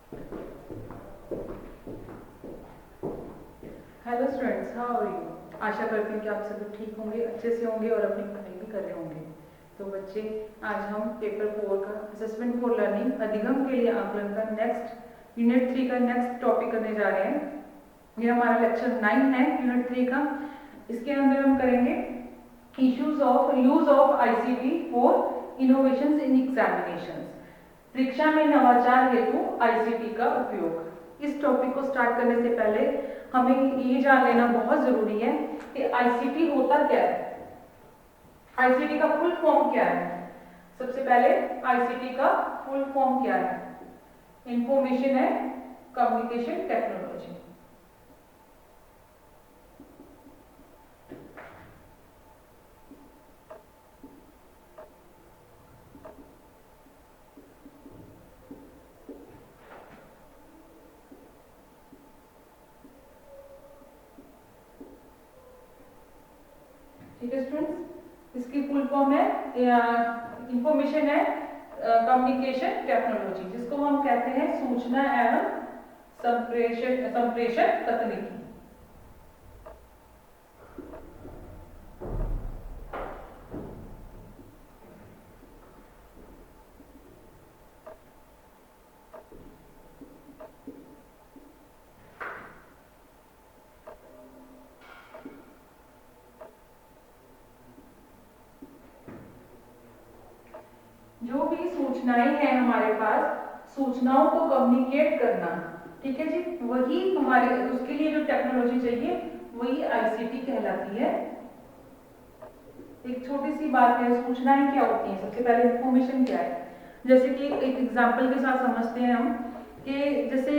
Hello students, how are you. आशा करती हूँ कि आप सभी ठीक होंगे, अच्छे से होंगे और अपनी पढ़ाई भी कर रहे होंगे। तो बच्चे, आज हम पेपर 4 का असेसमेंट फॉर लर्निंग अधिगम के लिए आकलन का नेक्स्ट यूनिट 3 का नेक्स्ट टॉपिक करने जा रहे हैं। ये हमारा लेक्चर 9 है यूनिट 3 का। इसके अंदर हम करेंगे issues of use of ICT for innovations in examinations. परीक्षा में नवाचार हेतु आईसीटी का उपयोग। इस टॉपिक को स्टार्ट करने से पहले हमें ये जान लेना बहुत जरूरी है कि आईसीटी होता क्या है, आईसीटी का फुल फॉर्म क्या है। सबसे पहले आईसीटी का फुल फॉर्म क्या है? Information and communication technology. ठीक है स्टूडेंट्स, इसकी फुल फॉर्म है इंफॉर्मेशन एंड कम्युनिकेशन टेक्नोलॉजी, जिसको हम कहते हैं सूचना एवं संप्रेषण तकनीकी। जो भी सूचनाएं हैं हमारे पास, सूचनाओं को कम्युनिकेट करना, ठीक है जी, वही हमारे उसके लिए जो टेक्नोलॉजी चाहिए वही आईसीटी कहलाती है। एक छोटी सी बात है, सूचनाएं क्या होती हैं? सबसे पहले इंफॉर्मेशन क्या है, जैसे कि एक एग्जांपल के साथ समझते हैं हम कि जैसे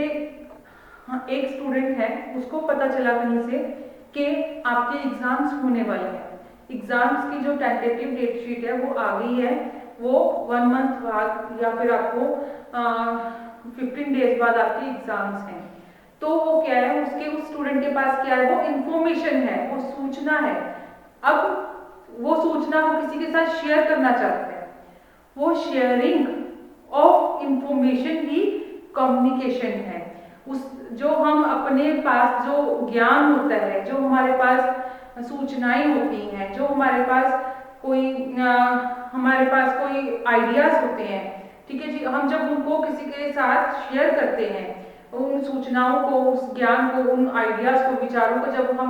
एक स्टूडेंट है, उसको पता चला कहीं से कि आपके एग्जाम्स होने वाले हैं। एग्जाम्स की जो टेंटेटिव डेट शीट है वो आ गई है, वो 1 मंथ बाद या फिर आपको 15 डेज बाद आपके एग्जाम्स हैं। तो वो क्या है, उसके उस स्टूडेंट के पास क्या है, वो इंफॉर्मेशन है, वो सूचना है। अब वो सूचना वो किसी के साथ शेयर करना चाहते हैं। वो sharing of information he communication है। उस जो हम अपने पास जो ज्ञान होता है, जो हमारे पास सूचनाएं होती हैं, जो हमारे पास कोई आइडियाज होते हैं, ठीक है जी, हम जब उनको किसी के साथ शेयर करते हैं, उन सूचनाओं को, उस ज्ञान को, उन आइडियाज को, विचारों को जब हम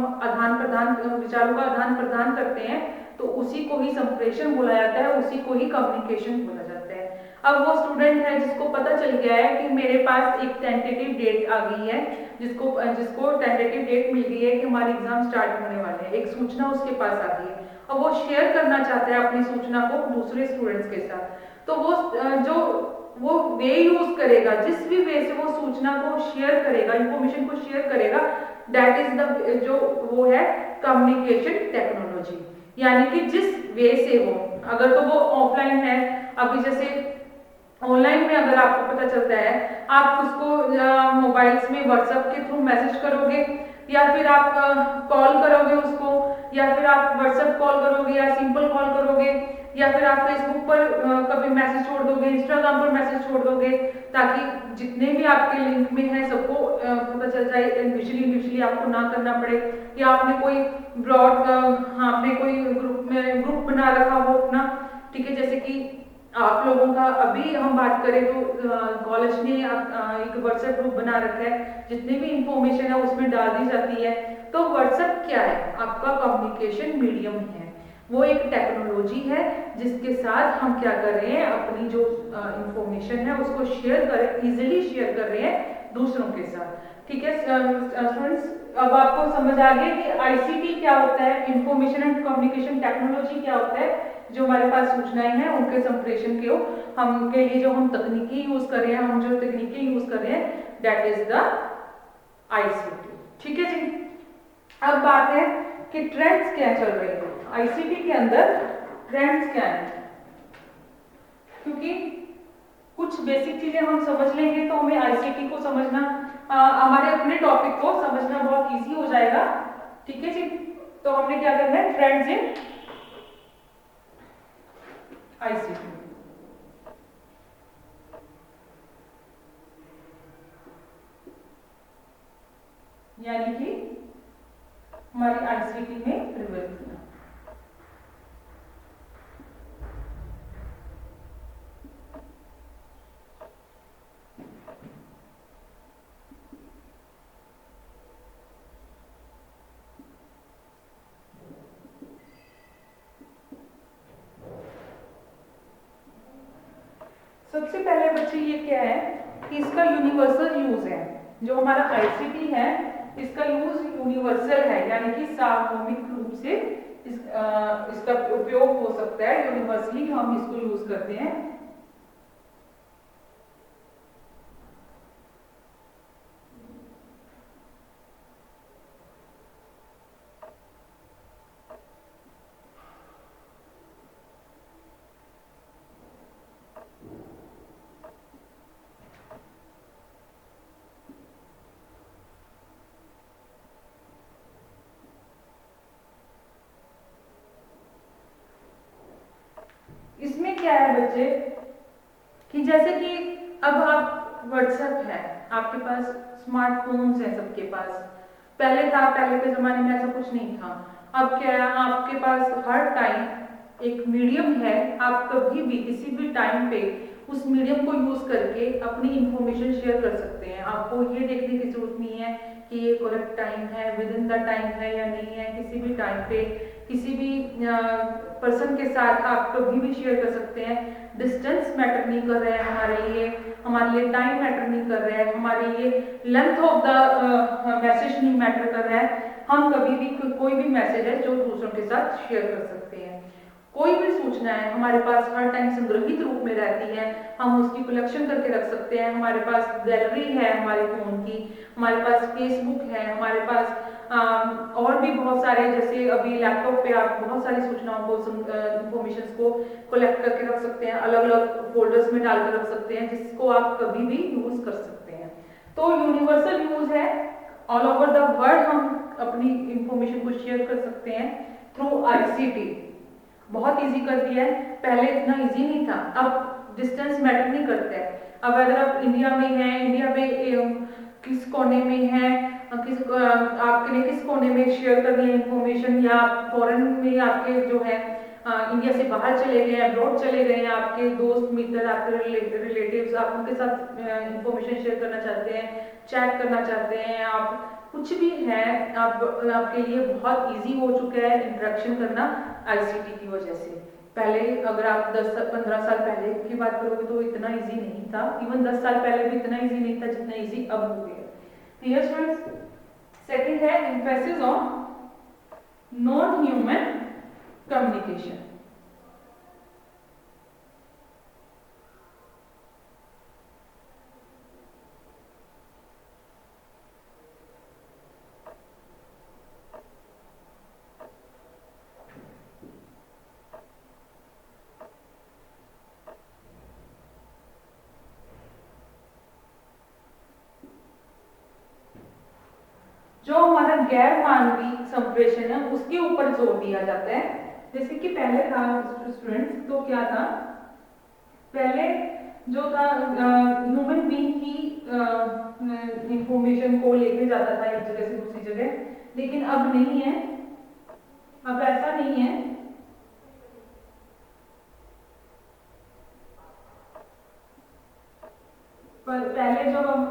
विचारों का आदान प्रदान करते हैं, तो उसी को ही संप्रेषण बोला जाता है, उसी को ही कम्युनिकेशन बोला जाता है। अब वो स्टूडेंट है जिसको पता चल गया है कि मेरे पास एक टेंटेटिव डेट आ गई है, जिसको टेंटेटिव डेट मिल गई है कि हमारे एग्जाम स्टार्ट होने वाले हैं, एक सूचना उसके पास आ गई है और वो शेयर करना चाहता है अपनी सूचना को दूसरे स्टूडेंट्स के साथ। तो वो वे यूज करेगा, जिस भी वे से वो सूचना को शेयर करेगा, इंफॉर्मेशन को शेयर करेगा, दैट इज द जो वो है कम्युनिकेशन टेक्नोलॉजी। यानी कि जिस वे से वो, अगर तो वो ऑफलाइन है, अभी जैसे ऑनलाइन में अगर आपको पता चलता है, आप उसको मोबाइल्स में व्हाट्सएप के थ्रू मैसेज करोगे, या फिर आप कॉल करोगे उसको, या फिर आप व्हाट्सएप कॉल करोगे, या सिंपल कॉल करोगे, या फिर आप फेसबुक पर कभी मैसेज छोड़ दोगे, इंस्टाग्राम पर मैसेज छोड़ दोगे, ताकि जितने भी आपके लिंक में है सबको पता चल जाए, इंडिविजुअली आपको ना करना पड़े। या आपने कोई आपने कोई ग्रुप बना रखा हो अपना, ठीक है, जैसे कि आप लोगों का अभी हम बात करें तो कॉलेज ने एक व्हाट्सएप ग्रुप बना रखा है, जितनी भी इंफॉर्मेशन है उसमें डाल दी जाती है। तो व्हाट्सएप क्या है? आपका कम्युनिकेशन मीडियम है, वो एक टेक्नोलॉजी है जिसके साथ हम क्या कर रहे हैं, अपनी जो इंफॉर्मेशन है उसको इजीली शेयर कर रहे हैं दूसरों के साथ। ठीक है स्टूडेंट्स, अब आपको समझ आ गया कि आईसीटी क्या होता है, इंफॉर्मेशन एंड कम्युनिकेशन टेक्नोलॉजी क्या होता है। जो हमारे पास सूचनाएं हैं उनके संप्रेषण के हम के लिए जो हम तकनीकी यूज कर रहे हैं, हम जो तकनीकी यूज कर रहे हैं, दैट इज द आईसीटी। ठीक है जी, अब बात है कि ट्रेंड्स क्या चल रहे हैं आईसीटी के अंदर, ट्रेंड्स क्या है। क्योंकि कुछ बेसिक चीजें हम समझ लेंगे तो हमें आईसीटी को समझना, हमारे अपने टॉपिक को समझना बहुत इजी हो जाएगा। ठीक है जी, तो हमने क्या करना है, ट्रेंड्स इन आईसीटी। यानी कि हमारी आईसीटी में परिवर्तन। सबसे पहले बच्चे ये क्या है कि इसका यूनिवर्सल यूज है। जो हमारा आईसीटी है इसका यूज यूनिवर्सल है, यानी कि सार्वभौमिक रूप से इसका उपयोग हो सकता है, यूनिवर्सली हम इसको यूज करते हैं। इसमें क्या है बच्चे कि जैसे कि अब आप व्हाट्सएप है, आपके पास स्मार्टफोन्स है सबके पास। पहले था, पहले के जमाने में ऐसा कुछ नहीं था। अब क्या है, आपके पास हर टाइम एक मीडियम है, आप कभी भी किसी भी टाइम पे उस मीडियम को यूज करके अपनी इंफॉर्मेशन शेयर कर सकते हैं। आपको ये देखने की जरूरत नहीं है कि ये करेक्ट टाइम है, विद इन द टाइम है या नहीं है। किसी भी टाइम पे किसी भी पर्सन के साथ आप कभी भी शेयर कर सकते हैं। डिस्टेंस मैटर नहीं कर रहा है हमारे लिए टाइम मैटर नहीं कर रहा है, हमारे लिए लेंथ ऑफ द मैसेज नहीं मैटर कर रहा है। हम कभी भी कोई भी मैसेज है जो दूसरों के साथ शेयर कर सकते हैं। कोई भी सूचना है हमारे पास हर टाइम संग्रहित रूप में रहती है, हम उसकी कलेक्शन करके रख सकते हैं। हमारे पास गैलरी है हमारे फोन की, हमारे पास फेसबुक है, हमारे पास और भी बहुत सारे, जैसे अभी लैपटॉप पे आप बहुत सारी सूचनाओं को इंफॉर्मेशन को कलेक्ट करके रख सकते हैं, अलग अलग फोल्डर्स में डाल कर रख सकते हैं, जिसको आप कभी भी यूज कर सकते हैं। तो यूनिवर्सल यूज है, ऑल ओवर द वर्ल्ड हम अपनी इंफॉर्मेशन को शेयर कर सकते हैं थ्रू आईसीटी। बहुत इजी कर दिया है, पहले इतना इजी नहीं था। अब डिस्टेंस मैटर नहीं करता है। अब अगर आप इंडिया में हैं, इंडिया में किस कोने में है, आपके लिए किस कोने में शेयर करनी है इंफॉर्मेशन, या फॉरेन में आपके जो है इंडिया से बाहर चले गए, अब्रॉड चले गए हैं, आपके दोस्त मित्र, आपके रिलेटिव्स, आप उनके साथ इंफॉर्मेशन शेयर करना चाहते हैं, चैट करना चाहते हैं, आप कुछ भी है, आपके लिए बहुत इजी हो चुका है इंटरेक्शन करना आईसीटी की वजह से। पहले अगर आप 10-15 साल पहले की बात करोगे तो इतना इजी नहीं था, इवन 10 साल पहले भी इतना इजी नहीं था जितना इजी अब हो गया। Clear students? सेकंड है emphasis on non human communication. जो हमारा गैर मानवीय संप्रेषण है उसके ऊपर जोर दिया जाता है। जैसे कि पहले था स्टूडेंट्स, तो क्या था, पहले जो था ह्यूमन बीइंग की इंफॉर्मेशन को लेके जाता था एक जगह से दूसरी जगह, लेकिन अब नहीं है, अब ऐसा नहीं है। पर पहले जब हम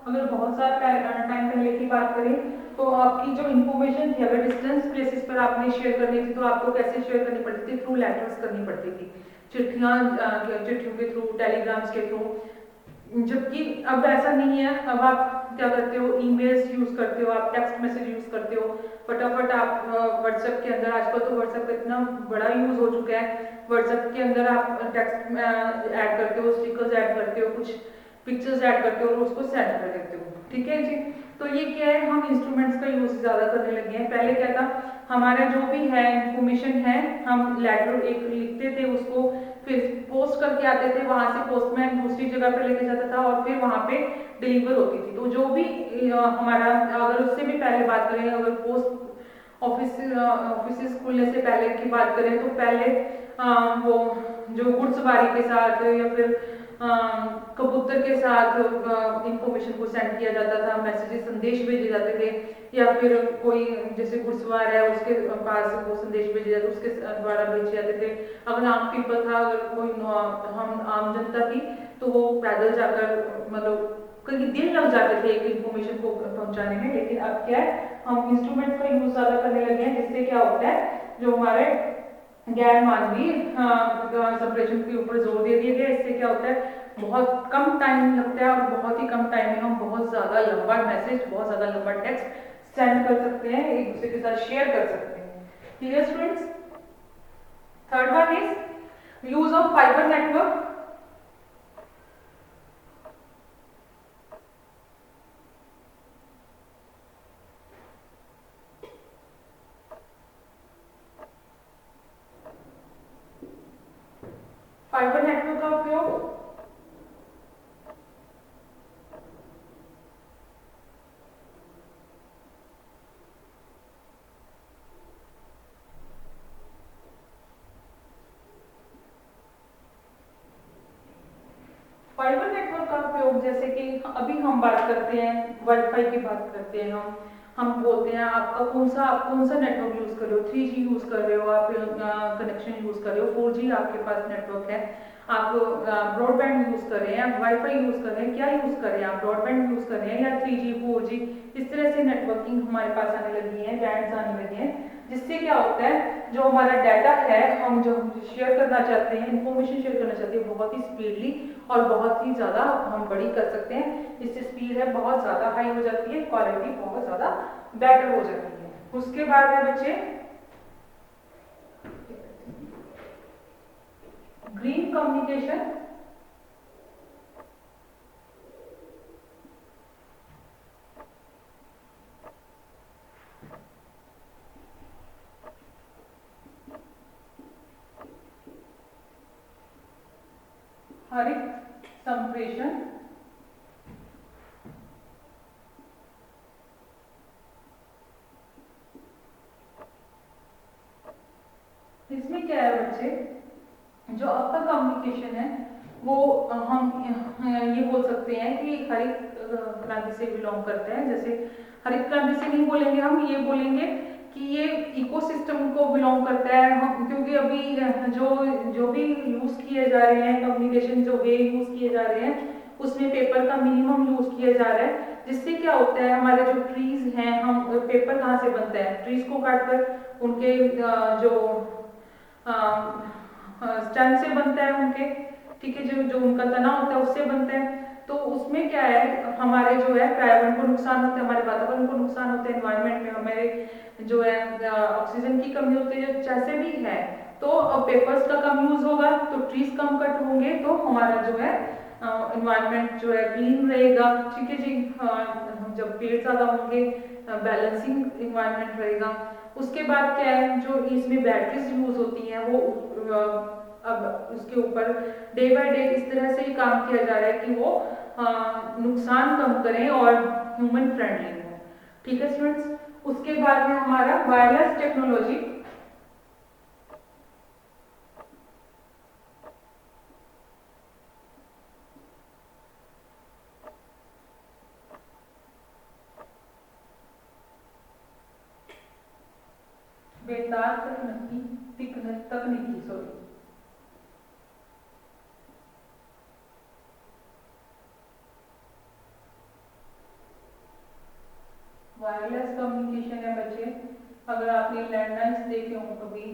अगर बहुत सारा टाइम पहले की बात करें तो आपकी जो इन्फॉर्मेशन थी, अगर डिस्टेंस प्लेसेस पर आपने शेयर करनी थी तो आपको कैसे शेयर करनी पड़ती थी? थ्रू लेटर्स करनी पड़ती थी, चिट्ठियों के थ्रू, टेलीग्राम्स के थ्रू। जबकि अब ऐसा नहीं है। अब आप क्या करते हो, ईमेल्स यूज करते हो, आप टेक्स्ट मैसेज यूज करते हो, फटाफट आप व्हाट्सएप के अंदर, आजकल तो व्हाट्सएप इतना बड़ा यूज हो चुका है, व्हाट्सएप के अंदर आप टेक्स्ट ऐड करते हो, स्टिकर्स ऐड करते हो, कुछ पिक्चर्स ऐड करते हो और उसको सेंड कर देते हो। ठीक है जी। तो ये क्या है, हम इंस्ट्रूमेंट्स का यूज ज्यादा करने लगे हैं। पहले क्या था, हमारा जो भी है इंफॉर्मेशन है, हम लेटर एक लिखते थे, उसको फिर पोस्ट करके आते थे, वहां से पोस्टमैन दूसरी जगह पे लेके जाता था और फिर वहां पे डिलीवर होती थी। तो जो भी हमारा, अगर उससे भी पहले बात करें, अगर पोस्ट ऑफिस खुलने से पहले की बात करें तो पहले वो जो घुड़सवारी के साथ या फिर कबूतर के साथ इंफॉर्मेशन को सेंड किया जाता था, मैसेजेस संदेश भेजे जाते थे, या फिर कोई जैसे घुड़सवार है उसके पास वो संदेश भेजे जाते, उसके द्वारा भेजे जाते थे। अगर आम पीपल था, अगर कोई हम आम जनता थी, तो वो पैदल जाकर मतलब कई दिन लग जाते थे एक इन्फॉर्मेशन को पहुंचाने में। लेकिन अब क्या है, हम इंस्ट्रूमेंट का यूज ज्यादा करने लगे हैं, जिससे क्या होता है, जो हमारे गैर मानवीय संप्रेषण के ऊपर जोर दे दिया गया। इससे क्या होता है, बहुत कम टाइम लगता है और बहुत ही कम टाइम में हम बहुत ज्यादा लंबा मैसेज, बहुत ज्यादा लंबा टेक्स्ट सेंड कर सकते हैं, एक दूसरे के साथ शेयर कर सकते हैं। Clear students? Third one is use of fibre network. Fibre network का उपयोग फाइबर नेटवर्क का उपयोग, जैसे कि अभी हम बात करते हैं वाईफाई की बात करते हैं, हम बोलते हैं आपका आप कौन सा नेटवर्क यूज कर रहे हो, 3G यूज कर रहे हो, आप कनेक्शन यूज कर रहे हो, 4G आपके पास नेटवर्क है, आप ब्रॉडबैंड यूज कर रहे हैं, आप वाईफाई यूज कर रहे हैं, क्या यूज कर रहे हैं, आप ब्रॉडबैंड यूज कर रहे हैं या 3G 4G, इस तरह से नेटवर्किंग हमारे पास आने लगी है, बैंड्स आने लगे हैं, जिससे क्या होता है, जो हमारा डाटा है, हम जो शेयर करना चाहते हैं, इंफॉर्मेशन शेयर करना चाहते हैं, बहुत ही स्पीडली और बहुत ही ज्यादा हम बड़ी कर सकते हैं। इससे स्पीड है बहुत ज्यादा हाई हो जाती है, क्वालिटी बहुत ज्यादा बेटर हो जाती है। उसके बाद है बच्चे ग्रीन कम्युनिकेशन। हरित संप्रेषण। इसमें क्या है बच्चे, जो आपका कम्युनिकेशन है वो हम ये बोल सकते हैं कि हरित क्रांति से बिलोंग करते हैं। जैसे हरित क्रांति से नहीं बोलेंगे, हम ये बोलेंगे कि ये इकोसिस्टम को बिलोंग करता है। हम क्योंकि अभी जो जो भी यूज किए जा रहे हैं कम्युनिकेशन, जो वे यूज किए जा रहे हैं, उसमें पेपर का मिनिमम यूज किया जा रहा है, जिससे क्या होता है, हमारे जो ट्रीज हैं, हम पेपर कहाँ से बनता है, ट्रीज को काटकर उनके जो स्टेम से बनता है उनके, ठीक है, जो जो उनका तना होता है उससे बनता है। तो उसमें क्या है, हमारे जो है पर्यावरण को नुकसान होता है, हमारे वातावरण को नुकसान होता है, एनवायरमेंट में हमारे जो है ऑक्सीजन की कमी होती है, जैसे भी है। तो पेपर्स का कम यूज होगा तो ट्रीज कम कट होंगे, तो हमारा जो है एनवायरमेंट जो है क्लीन रहेगा, ठीक है जी। जब पेड़ ज्यादा होंगे, बैलेंसिंग एनवायरमेंट रहेगा। उसके बाद क्या है, जो इसमें बैटरीज यूज होती हैं वो अब उसके ऊपर डे बाय डे इस तरह से ही काम किया जा रहा है कि वो नुकसान कम करें और ह्यूमन फ्रेंडली हो, ठीक है स्टूडेंट्स। उसके बाद में हमारा वायरलेस टेक्नोलॉजी। बेतार तकनीकी सॉरी वायरलेस कम्युनिकेशन है बच्चे। अगर आपने लैंडलाइंस देखे हो कभी,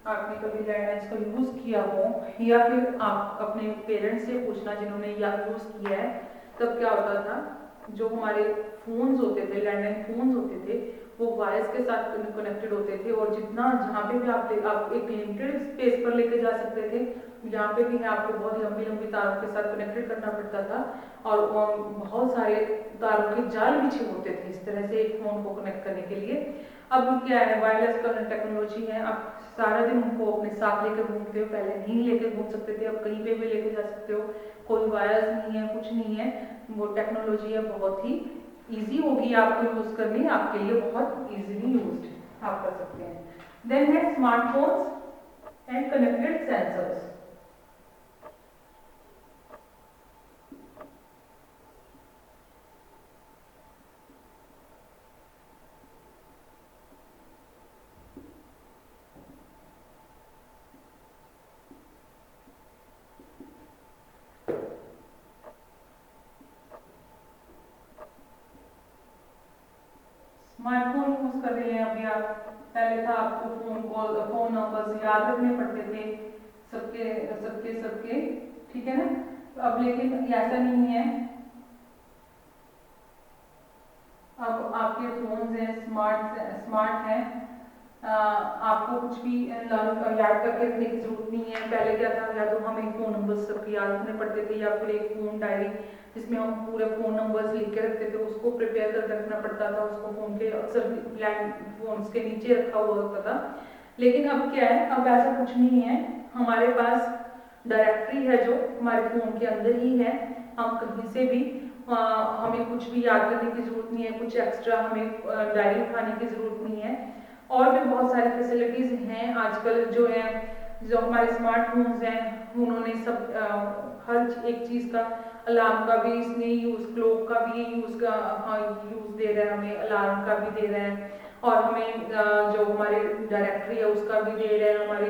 आपने कभी लैंडलाइंस का यूज किया हो, या फिर आप अपने पेरेंट्स से पूछना जिन्होंने यह यूज किया है, तब क्या होता था, जो हमारे फोन्स होते थे, लैंडलाइन फोन्स होते थे, वो वायर्स के साथ कनेक्टेड होते थे, और जितना जहाँ पे भी आप एक लिमिटेड स्पेस पर लेके जा सकते थे, जहाँ पे भी है आपको बहुत लंबी लंबी तारों के साथ कनेक्टेड करना पड़ता था, और बहुत सारे तारों के जाल बिछे होते थे इस तरह से एक फोन को कनेक्ट करने के लिए। अब क्या है, वायरलेस टेक्नोलॉजी है, आप सारा दिन उनको अपने साथ लेकर घूमते हो, पहले नहीं लेकर घूम सकते थे, अब कहीं पे भी लेकर जा सकते हो, कोई वायर्स नहीं है, कुछ नहीं है, वो टेक्नोलॉजी है बहुत ही ईजी होगी आपको यूज करनी, आपके लिए बहुत इजीली यूज आप कर सकते हैं। देन है smartphones and connected sensors. Use कर रहे हैं अभी आप। पहले था आपको फोन नंबर्स याद रखने पड़ते थे सबके सबके सबके, ठीक है ना। अब लेकिन ऐसा नहीं है, अब आपके फोन हैं स्मार्ट हैं। आपको कुछ भी लर्न याद करके रखने की जरूरत नहीं है। पहले क्या था, या तो हमें फोन नंबर्स सबके याद रखने पड़ते थे, या फिर एक फोन डायरी जिसमें हम पूरे फोन नंबर्स लिख के रखते थे, उसको प्रिपेयर करके रखना पड़ता था, उसको फोन के अक्सर लैंड फोन के नीचे रखा हुआ होता था। लेकिन अब क्या है, अब ऐसा कुछ नहीं है। हमारे पास डायरेक्टरी है जो हमारे फोन के अंदर ही है। हम कहीं से भी हमें कुछ भी याद करने की जरूरत नहीं है, कुछ एक्स्ट्रा हमें डायरी उठाने की जरूरत नहीं है। और भी बहुत सारी फैसिलिटीज हैं आजकल जो है, जो हमारे स्मार्टफोन्स हैं उन्होंने सब हर एक चीज का, अलार्म का भी इसने यूज, क्लॉक का भी यूज दे रहा है हमें, अलार्म का भी दे रहा है, और हमें जो हमारे डायरेक्टरी है उसका भी दे रहा है, हमारे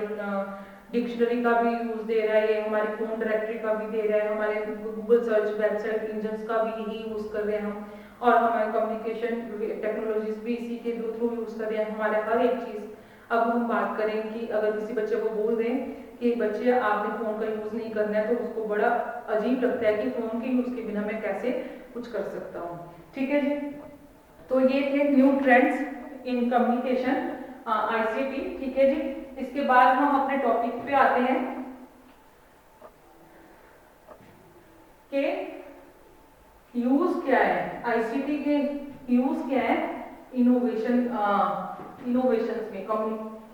डिक्शनरी का भी यूज दे रहा है, ये हमारी फोन डायरेक्टरी का भी दे रहा है, हमारे गूगल सर्च वेबसाइट इंजन का भी यही यूज कर रहे हैं हम, और हमारे कम्युनिकेशन टेक्नोलॉजीज भी इसी के थ्रू यूज कर रहे हैं हमारे हर एक चीज। अब हम बात करें कि अगर किसी बच्चे को बोल दें कि बच्चे आपने फोन का यूज नहीं करना है, तो उसको बड़ा अजीब लगता है कि फोन के यूज के बिना मैं कैसे कुछ कर सकता हूँ, ठीक है जी। तो ये थे new trends in communication ICT, ठीक है जी। इसके बाद हम अपने टॉपिक पे आते हैं कि यूज क्या है आईसीटी के, यूज क्या है इनोवेशन, इनोवेशंस में,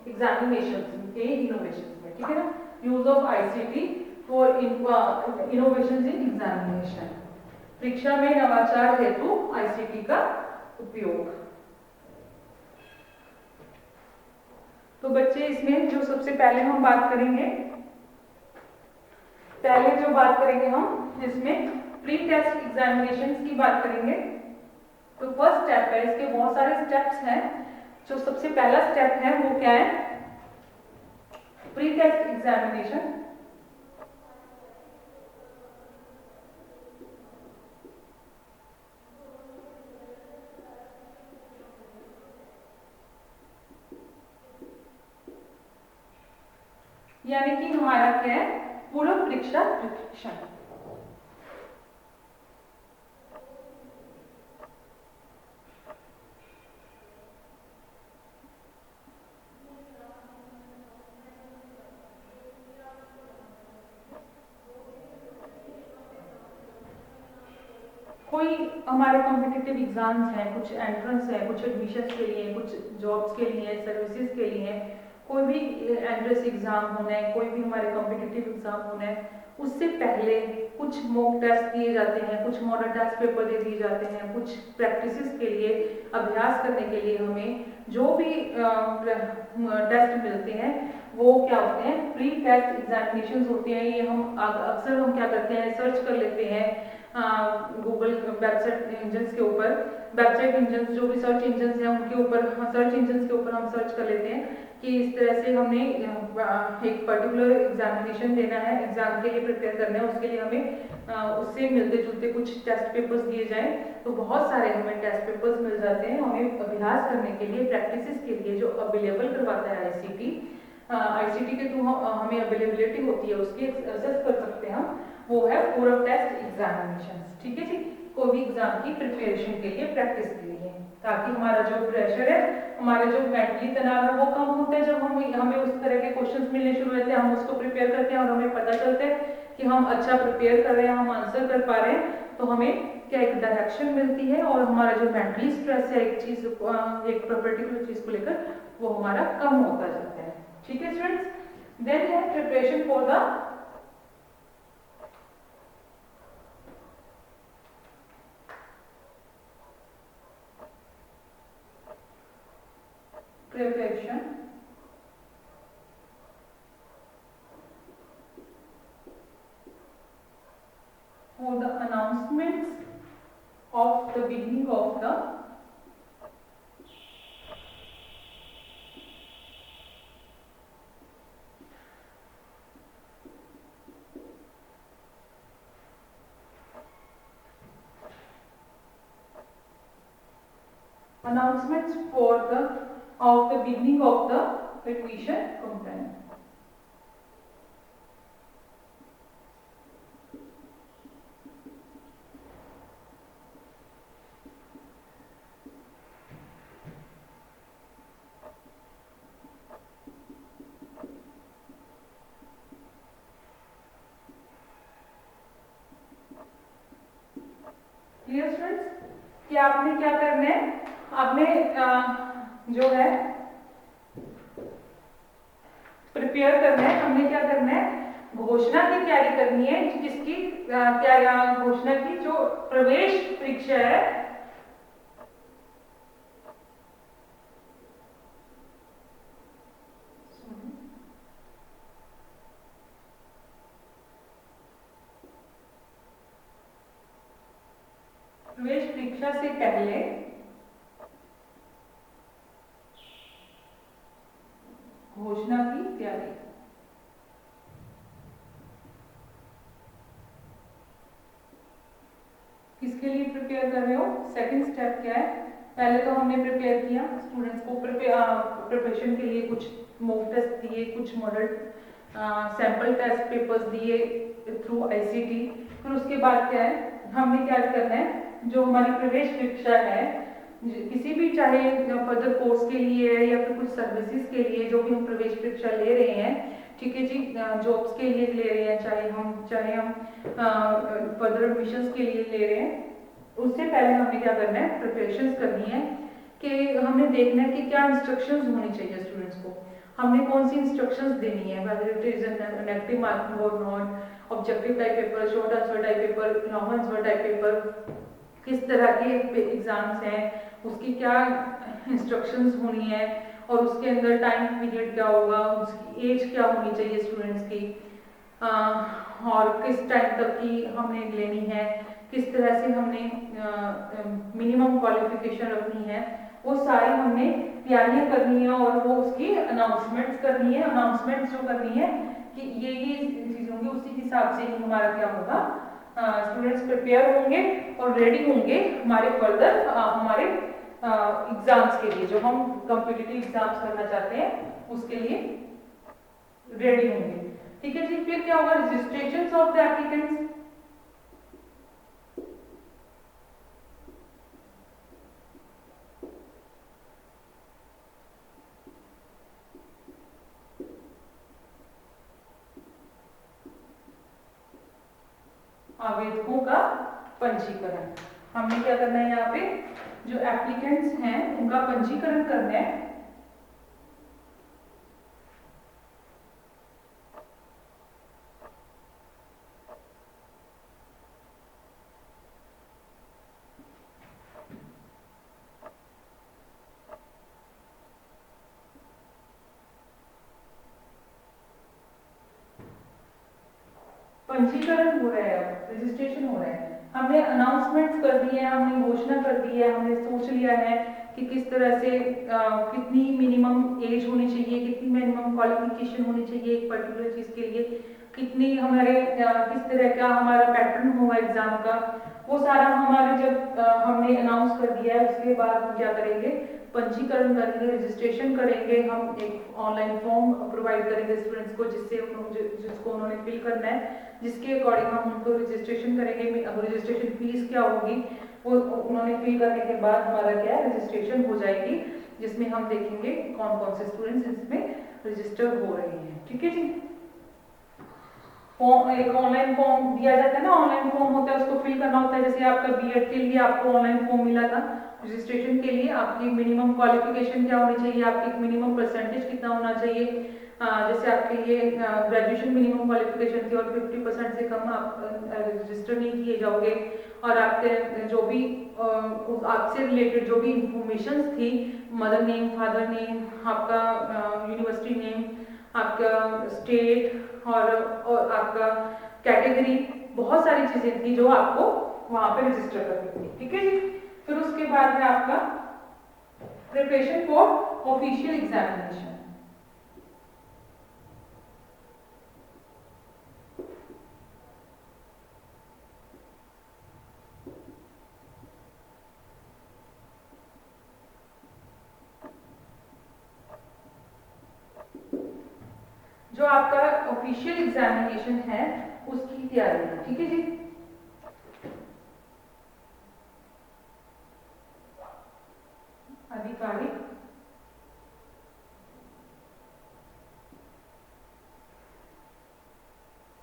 एग्जामिनेशंस के इनोवेशंस में, ठीक है ना। Use of ICT for innovations in examination, परीक्षा में नवाचार हेतु आईसीटी का उपयोग। तो बच्चे इसमें जो सबसे पहले हम बात करेंगे, पहले जो बात करेंगे हम इसमें प्री टेस्ट एग्जामिनेशंस की बात करेंगे। तो फर्स्ट स्टेप है, इसके बहुत सारे स्टेप्स हैं। जो सबसे पहला स्टेप है वो क्या है, प्री टेस्ट एग्जामिनेशन। यानी कि हमारा क्या है, पूर्व परीक्षा प्रशिक्षण। कोई हमारे कॉम्पिटिटिव एग्जाम्स हैं, कुछ एंट्रेंस है, कुछ एडमिशंस के लिए, कुछ जॉब्स के लिए, सर्विसेज के लिए, कोई भी एंट्रेंस एग्जाम होना है, कोई भी हमारे कॉम्पिटिटिव एग्जाम होना है, उससे पहले कुछ मॉक टेस्ट दिए जाते हैं, कुछ मॉडल टेस्ट पेपर दे दिए जाते हैं, कुछ प्रैक्टिसेस के लिए, अभ्यास करने के लिए हमें जो भी टेस्ट मिलते हैं वो क्या होते हैं, प्री टेस्ट एग्जामिनेशंस होते हैं। ये हम अक्सर हम क्या करते हैं, सर्च कर लेते हैं गूगल वेबसाइट इंजन के ऊपर, वेबसाइट इंजन जो भी सर्च इंजन हैं उनके ऊपर, सर्च इंजन के ऊपर हम सर्च कर लेते हैं कि इस तरह से हमने एक पर्टिकुलर एग्जामिनेशन देना है, एग्जाम के लिए प्रिपेयर करना है, उसके लिए हमें उससे मिलते जुलते कुछ टेस्ट पेपर्स दिए जाएं। तो बहुत सारे हमें टेस्ट पेपर्स मिल जाते हैं, हमें अभ्यास करने के लिए, प्रैक्टिस के लिए जो अवेलेबल करवाता है आईसीटी, आईसीटी के थ्रू हमें अवेलेबिलिटी होती है उसकी एक्सेस कर सकते हैं हम, वो है पूर्व टेस्ट एग्जामिनेशन, ठीक है जी। कोई भी एग्जाम की प्रिपरेशन के लिए, प्रैक्टिस के लिए, ताकि हमारा जो प्रेशर है, हमारा जो मेंटली तनाव है वो कम होता है। जब हमें उस तरह के क्वेश्चंस मिलने शुरू होते हैं, हम उसको प्रिपेयर करते हैं और हमें पता चलता है कि हम अच्छा प्रिपेयर कर रहे हैं, हम आंसर कर पा रहे हैं, तो हमें क्या एक डायरेक्शन मिलती है, और हमारा जो मेंटली स्ट्रेस है एक चीज, एक पर्टिकुलर चीज को लेकर, वो हमारा कम होता जाता है, ठीक है स्टूडेंट्स। देन है preparation for the preparation for the announcements of the beginning of the announcements for the of the beginning of the admission content. Clear students कि आपने क्या करना है, आपने जो है प्रिपेयर करना है, हमने क्या करना है, घोषणा की तैयारी करनी है, जिसकी क्या घोषणा की जो प्रवेश परीक्षा है, प्रवेश परीक्षा से पहले घोषणा की तैयारी। किसके लिए प्रिपेयर कर रहे हो? सेकंड स्टेप क्या है? पहले तो हमने प्रिपेयर किया स्टूडेंट्स को, प्रिपरेशन के लिए कुछ मॉक टेस्ट दिए, कुछ मॉडल सैंपल टेस्ट पेपर्स दिए थ्रू आईसीटी। फिर उसके बाद क्या है, हमने क्या करना है, जो हमारी प्रवेश परीक्षा है किसी भी, चाहे फर्दर कोर्स के लिए या फिर कुछ सर्विसेज के लिए, जो भी हम प्रवेश परीक्षा ले रहे हैं, ठीक है जी, जॉब्स के लिए ले रहे हैं, चाहे हम फर्दर एडमिशंस के लिए ले रहे हैं, उससे पहले हमें क्या करना है, प्रिपरेशंस करनी है कि हमने देखना है कि क्या इंस्ट्रक्शंस होनी चाहिए स्टूडेंट्स को, हमने कौन सी इंस्ट्रक्शंस देनी है, whether it is negative marking और not, objective type paper, short answer type paper, long answer type paper, किस तरह के एग्जाम्स हैं, उसकी क्या इंस्ट्रक्शंस होनी है, और उसके अंदर टाइम पीरियड क्या होगा, उसकी एज क्या होनी चाहिए स्टूडेंट्स की, और किस टाइम तक की हमने लेनी है, किस तरह से हमने मिनिमम क्वालिफिकेशन रखनी है, वो सारी हमने तैयारियां करनी है, और वो उसकी अनाउंसमेंट्स करनी है। अनाउंसमेंट्स जो करनी है कि ये चीज़ होंगी, उसी हिसाब से ही हमारा क्या होगा, स्टूडेंट्स प्रिपेयर होंगे और रेडी होंगे हमारे फर्दर हमारे एग्जाम्स के लिए, जो हम कॉम्पिटिटिव एग्जाम्स करना चाहते हैं उसके लिए रेडी होंगे। ठीक है जी। फिर क्या होगा, रजिस्ट्रेशन ऑफ द एप्लीकेंट्स। आवेदकों का पंजीकरण, हमने क्या करना है, यहाँ पे जो एप्लीकेंट्स हैं उनका पंजीकरण करना है। पंजीकरण हो रहा है, अब रजिस्ट्रेशन हो रहा है। हमने अनाउंसमेंट्स कर दी है, हमने घोषणा कर दी है, हमने सोच लिया है कि किस तरह से कितनी मिनिमम एज होनी चाहिए, कितनी मिनिमम क्वालिफिकेशन होनी चाहिए एक पर्टिकुलर चीज के लिए, कितनी हमारे किस तरह का हमारा पैटर्न होगा एग्जाम का, वो सारा हमारे जब हमने अनाउंस कर दिया है, उसके बाद हम क्या करेंगे, पंजीकरण करेंगे, रजिस्ट्रेशन करेंगे। हम एक ऑनलाइन फॉर्म प्रोवाइड करेंगे स्टूडेंट्स को, जिसको उन्होंने फिल करना है, जिसके अकॉर्डिंग हम उनको रजिस्ट्रेशन करेंगे। अब रजिस्ट्रेशन फीस क्या होगी वो उन्होंने फिल करने के बाद हमारा क्या रजिस्ट्रेशन हो जाएगी, जिसमें हम देखेंगे कौन कौन से स्टूडेंट्स इसमें रजिस्टर हो रहे हैं। ठीक है जी। फॉर्म, एक ऑनलाइन फॉर्म दिया जाता है ना, ऑनलाइन फॉर्म होता है, उसको फिल करना होता है। जैसे आपका बीएड के लिए आपको ऑनलाइन फॉर्म मिला था, रजिस्ट्रेशन के लिए आपकी मिनिमम क्वालिफिकेशन क्या होनी चाहिए, आपकी मिनिमम परसेंटेज कितना होना चाहिए। जैसे आपके लिए ग्रेजुएशन मिनिमम क्वालिफिकेशन थी और 50% से कम आप रजिस्टर नहीं किए जाओगे, और आपके जो भी आपसे रिलेटेड जो भी इंफॉर्मेशन थी, मदर नेम, फादर नेम, आपका यूनिवर्सिटी नेम, आपका स्टेट और आपका कैटेगरी, बहुत सारी चीजें थी जो आपको वहां पे रजिस्टर करनी थी। ठीक है जी। फिर उसके बाद है आपका preparation for official examination. Official examination है उसकी तैयारी। ठीक है जी। आधिकारिक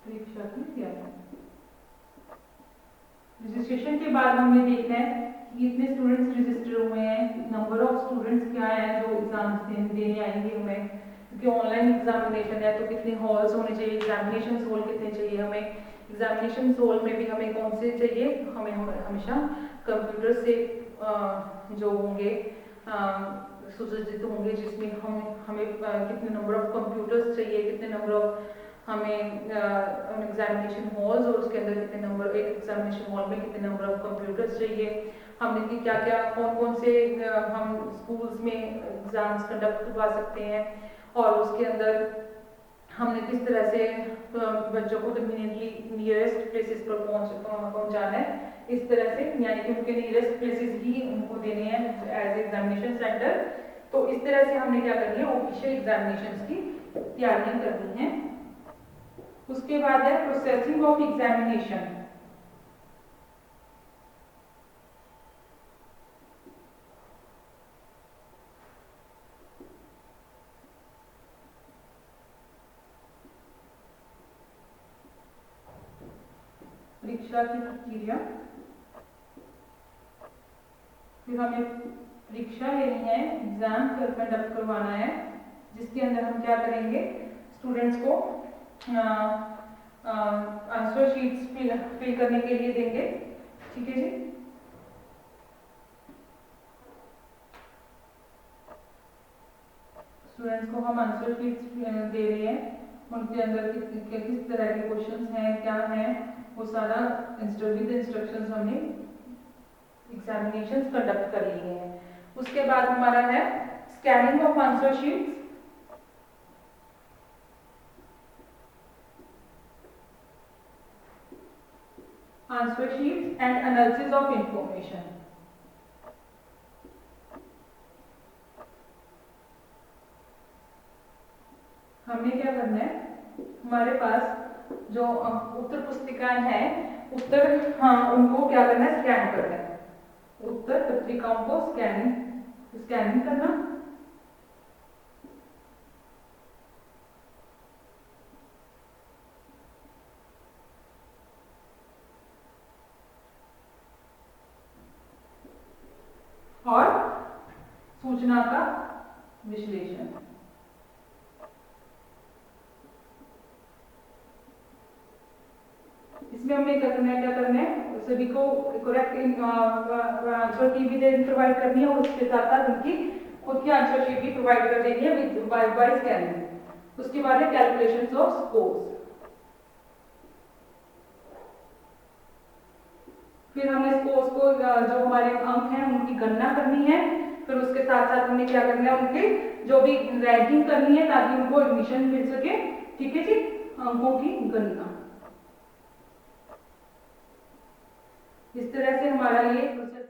परीक्षा की तैयारी। रजिस्ट्रेशन के बाद हमने देखना है कि कितने स्टूडेंट्स रजिस्टर हुए हैं, नंबर ऑफ स्टूडेंट्स क्या है जो एग्जाम्स देने आएंगे हमें, क्योंकि ऑनलाइन एग्जामिनेशन है तो कितने हॉल्स होने चाहिए, एग्जामिनेशन हॉल कितने चाहिए हमें, एग्जामिनेशन हॉल में भी हमें कौन से चाहिए, हमें हमेशा कंप्यूटर से जो होंगे सुसज्जित होंगे, जिसमें हमें कितने नंबर ऑफ कंप्यूटर्स चाहिए, कितने नंबर ऑफ हमें एग्जामिनेशन हॉल्स और उसके अंदर कितने नंबर, एक एग्जामिनेशन हॉल में कितने नंबर ऑफ कंप्यूटर्स चाहिए, हमने कि क्या क्या कौन कौन से हम स्कूल्स में एग्जाम्स कंडक्ट करवा सकते हैं, और उसके अंदर हमने किस तरह से बच्चों को कन्वीनियंटली नियरेस्ट प्लेसेस पर पहुंचाना है, इस तरह से, यानी कि उनके नियरेस्ट प्लेसेस ही उनको देने हैं एज एग्जामिनेशन सेंटर। तो इस तरह से हमने क्या करनी है, ऑफिशियल एग्जामिनेशन की तैयारियां करनी है। उसके बाद है प्रोसेसिंग ऑफ एग्जामिनेशन। परीक्षा की प्रक्रिया, फिर हमें परीक्षा लेनी है, एग्जाम कंडक्ट करवाना है, जिसके अंदर हम क्या करेंगे, स्टूडेंट्स को आंसर शीट्स फिल करने के लिए देंगे। ठीक है जी। स्टूडेंट्स को हम आंसर शीट्स दे रहे हैं, उनके अंदर किस तरह के क्वेश्चंस हैं, क्या हैं, वो सारा विद इंस्ट्रक्शंस हमने एग्जामिनेशंस कंडक्ट कर लिए हैं। उसके बाद हमारा है scanning of answer sheets, answer sheets and analysis of information. हमने क्या करना है, हमारे पास जो उत्तर पुस्तिकाएं हैं, उनको क्या करना है, स्कैन करना है, उत्तर पत्रिकाओं को स्कैनिंग करना। और सूचना का विश्लेषण। इसमें हमें क्या करना है, सभी को करेक्ट आंसर की भी प्रोवाइड करनी है, और उसके साथ साथ उनकी खुद की आंसर शीट भी प्रोवाइड कर देनी है विद बाय स्कैनिंग। उसके बाद है कैलकुलेशंस ऑफ स्कोर्स। फिर हमने स्कोर्स को जो हमारे अंक हैं उनकी गणना करनी है, फिर उसके साथ साथ हमने क्या करना है, उनके जो भी रैंकिंग करनी है ताकि उनको एडमिशन मिल सके। ठीक है जी। अंकों की गणना, इस तरह से हमारा ये